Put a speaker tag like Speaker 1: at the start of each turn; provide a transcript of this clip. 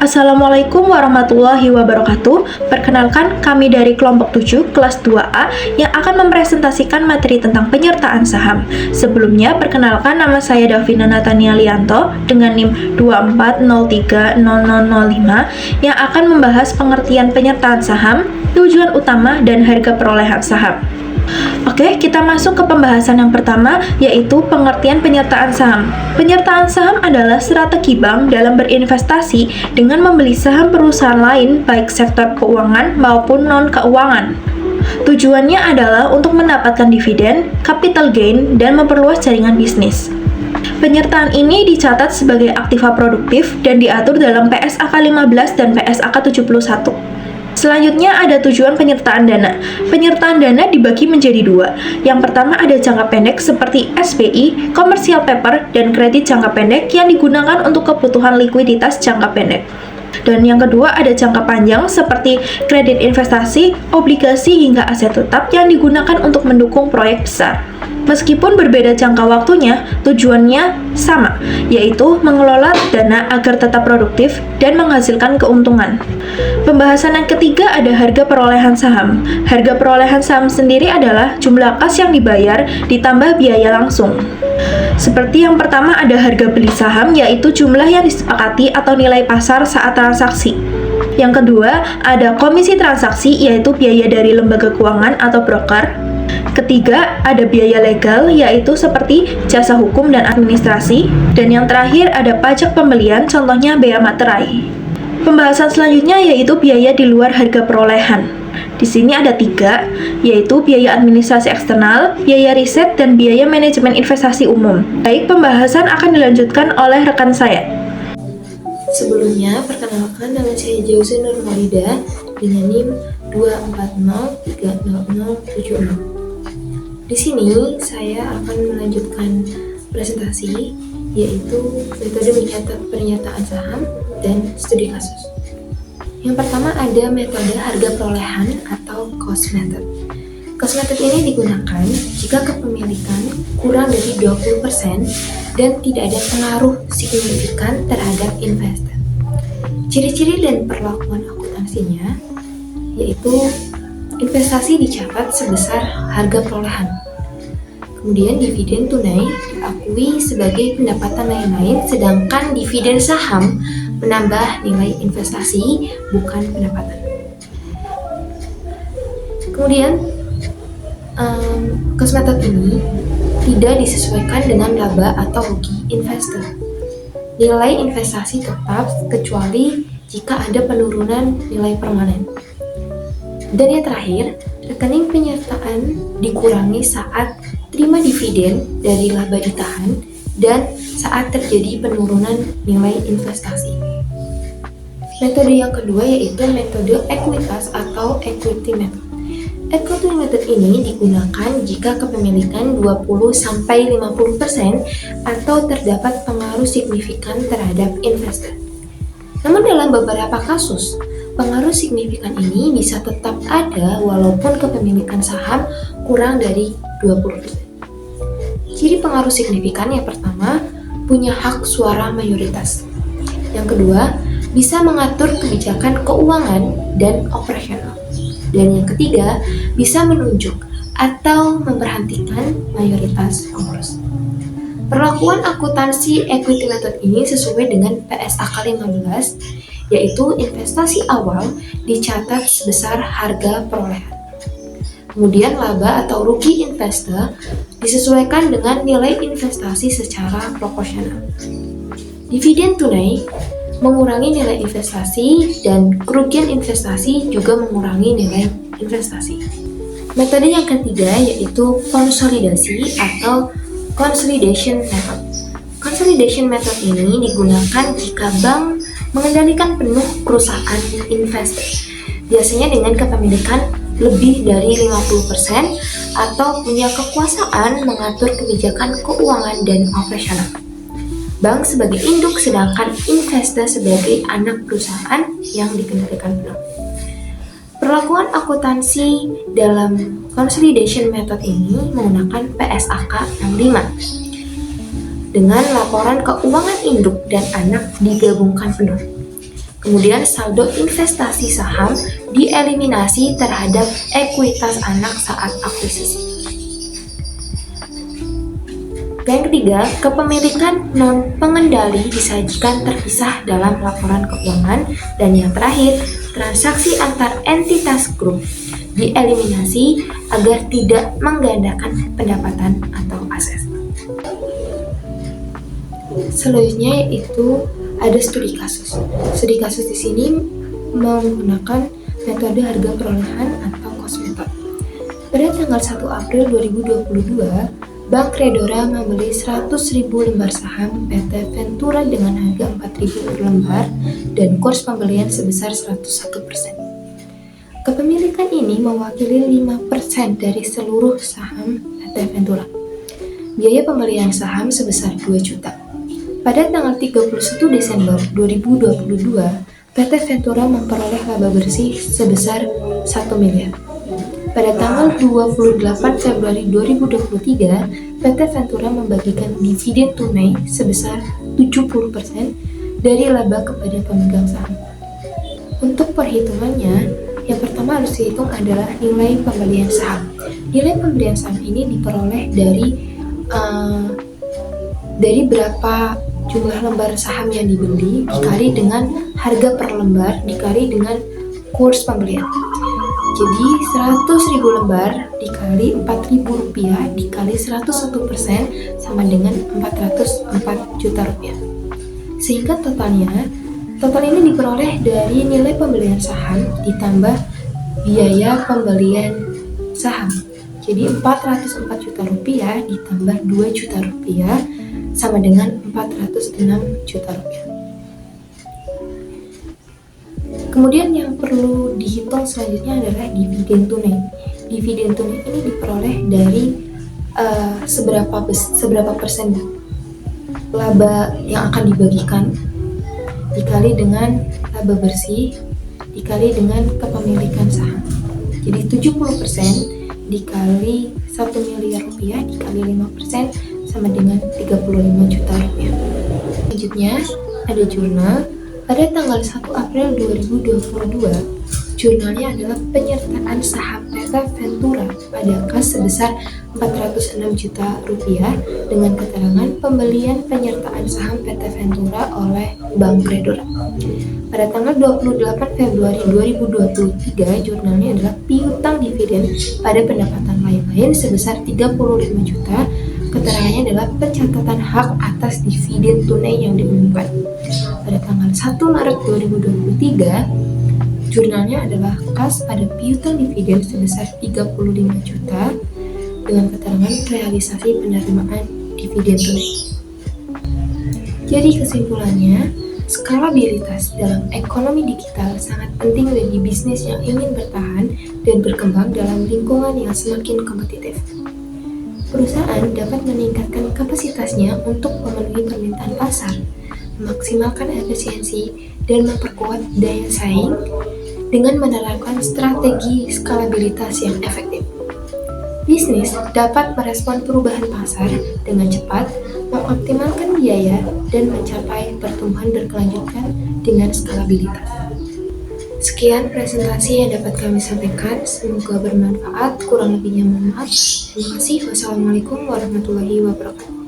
Speaker 1: Assalamualaikum warahmatullahi wabarakatuh. Perkenalkan, kami dari kelompok 7 kelas 2A yang akan mempresentasikan materi tentang penyertaan saham. Sebelumnya, perkenalkan nama saya Davina Natania Lianto dengan NIM 24030005 yang akan membahas pengertian penyertaan saham, tujuan utama, dan harga perolehan saham. Oke, kita masuk ke pembahasan yang pertama, yaitu pengertian penyertaan saham. Penyertaan saham adalah strategi bank dalam berinvestasi dengan membeli saham perusahaan lain, baik sektor keuangan maupun non-keuangan. Tujuannya adalah untuk mendapatkan dividen, capital gain, dan memperluas jaringan bisnis. Penyertaan ini dicatat sebagai aktiva produktif dan diatur dalam PSAK 15 dan PSAK 71. Selanjutnya ada tujuan penyertaan dana. Penyertaan dana dibagi menjadi dua. Yang pertama ada jangka pendek seperti SBI, commercial paper, dan kredit jangka pendek yang digunakan untuk kebutuhan likuiditas jangka pendek. Dan yang kedua ada jangka panjang seperti kredit investasi, obligasi, hingga aset tetap yang digunakan untuk mendukung proyek besar. Meskipun berbeda jangka waktunya, tujuannya sama, yaitu mengelola dana agar tetap produktif dan menghasilkan keuntungan. Pembahasan yang ketiga ada harga perolehan saham. Harga perolehan saham sendiri adalah jumlah kas yang dibayar ditambah biaya langsung. Seperti yang pertama ada harga beli saham, yaitu jumlah yang disepakati atau nilai pasar saat transaksi. Yang kedua ada komisi transaksi, yaitu biaya dari lembaga keuangan atau broker. Ketiga, ada biaya legal, yaitu seperti jasa hukum dan administrasi. Dan yang terakhir, ada pajak pembelian, contohnya bea materai. Pembahasan selanjutnya yaitu biaya di luar harga perolehan. Di sini ada 3, yaitu biaya administrasi eksternal, biaya riset, dan biaya manajemen investasi umum. Baik, pembahasan akan dilanjutkan oleh rekan saya.
Speaker 2: Sebelumnya, perkenalkan nama saya Jauzi Nurmalida dengan NIM 24030076. Di sini saya akan melanjutkan presentasi, yaitu metode pernyataan saham dan studi kasus. Yang pertama ada metode harga perolehan atau cost method. Cost method ini digunakan jika kepemilikan kurang dari 20% dan tidak ada pengaruh signifikan terhadap investor. Ciri-ciri dan perlakuan akuntansinya yaitu investasi dicatat sebesar harga perolehan. Kemudian dividen tunai diakui sebagai pendapatan lain-lain, sedangkan dividen saham menambah nilai investasi, bukan pendapatan. Kemudian, cost method ini tidak disesuaikan dengan laba atau rugi investor. Nilai investasi tetap kecuali jika ada penurunan nilai permanen. Dan yang terakhir, rekening penyertaan dikurangi saat terima dividen dari laba ditahan dan saat terjadi penurunan nilai investasi. Metode yang kedua yaitu metode ekuitas atau equity method. Equity method ini digunakan jika kepemilikan 20-50% atau terdapat pengaruh signifikan terhadap investor. Namun dalam beberapa kasus, pengaruh signifikan ini bisa tetap ada walaupun kepemilikan saham kurang dari 20%. Ciri pengaruh signifikan yang pertama, punya hak suara mayoritas. Yang kedua, bisa mengatur kebijakan keuangan dan operasional. Dan yang ketiga, bisa menunjuk atau memberhentikan mayoritas pengurus. Perlakuan akuntansi equity method ini sesuai dengan PSAK 15, yaitu investasi awal dicatat sebesar harga perolehan. Kemudian laba atau rugi investor disesuaikan dengan nilai investasi secara proporsional. Dividen tunai mengurangi nilai investasi dan kerugian investasi juga mengurangi nilai investasi. Metode yang ketiga yaitu konsolidasi atau consolidation method. Consolidation method ini digunakan jika bank mengendalikan penuh perusahaan investor, biasanya dengan kepemilikan lebih dari 50% atau punya kekuasaan mengatur kebijakan keuangan dan operasional. Bank sebagai induk sedangkan investor sebagai anak perusahaan yang dikendalikan penuh. Perlakuan akuntansi dalam consolidation method ini menggunakan PSAK 65 dengan laporan keuangan induk dan anak digabungkan penuh. Kemudian saldo investasi saham dieliminasi terhadap ekuitas anak saat akuisisi. Yang ketiga, kepemilikan non-pengendali disajikan terpisah dalam laporan keuangan. Dan yang terakhir, transaksi antar entitas grup dieliminasi agar tidak menggandakan pendapatan atau aset. Selanjutnya yaitu ada studi kasus. Studi kasus di sini menggunakan metode harga perolehan atau cost method. Pada tanggal 1 April 2022, Bank Kredora membeli 100.000 lembar saham PT Ventura dengan harga 4.000 per lembar dan kurs pembelian sebesar 101%. Kepemilikan ini mewakili 5% dari seluruh saham PT Ventura. Biaya pembelian saham sebesar 2 juta. Pada tanggal 31 Desember 2022, PT Ventura memperoleh laba bersih sebesar 1 miliar. Pada tanggal 28 Februari 2023, PT Ventura membagikan dividen tunai sebesar 70% dari laba kepada pemegang saham. Untuk perhitungannya, yang pertama harus dihitung adalah nilai pembelian saham. Nilai pembelian saham ini diperoleh dari berapa jumlah lembar saham yang dibeli dikali dengan harga per lembar dikali dengan kurs pembelian. Jadi 100.000 lembar dikali 4.000 rupiah dikali 101% sama dengan 404 juta rupiah. Sehingga total ini diperoleh dari nilai pembelian saham ditambah biaya pembelian saham. Jadi 404 juta rupiah ditambah 2 juta rupiah sama dengan 406 juta rupiah. Kemudian yang perlu dihitung selanjutnya adalah dividen tunai. Dividen tunai ini diperoleh dari seberapa persen laba yang akan dibagikan dikali dengan laba bersih dikali dengan kepemilikan saham. Jadi 70% dikali 1 miliar rupiah dikali 5% sama dengan 35 juta rupiah. Selanjutnya ada jurnal. Pada tanggal 1 April 2022, jurnalnya adalah penyertaan saham PT Ventura pada kas sebesar 406 juta rupiah dengan keterangan pembelian penyertaan saham PT Ventura oleh Bank Kredora. Pada tanggal 28 Februari 2023, jurnalnya adalah piutang dividen pada pendapatan lain-lain sebesar 35 juta. Keterangannya adalah pencatatan hak atas dividen tunai yang diumumkan. Pada tanggal 1 Maret 2023, jurnalnya adalah kas pada piutang dividen sebesar 35 juta dengan keterangan realisasi penerimaan dividen tunai. Jadi kesimpulannya, skalabilitas dalam ekonomi digital sangat penting bagi bisnis yang ingin bertahan dan berkembang dalam lingkungan yang semakin kompetitif. Perusahaan dapat meningkatkan kapasitasnya untuk memenuhi permintaan pasar, memaksimalkan efisiensi, dan memperkuat daya saing dengan menerapkan strategi skalabilitas yang efektif. Bisnis dapat merespon perubahan pasar dengan cepat, mengoptimalkan biaya, dan mencapai pertumbuhan berkelanjutan dengan skalabilitas. Sekian presentasi yang dapat kami sampaikan, semoga bermanfaat, kurang lebihnya mohon maaf. Terima kasih. Wassalamualaikum warahmatullahi wabarakatuh.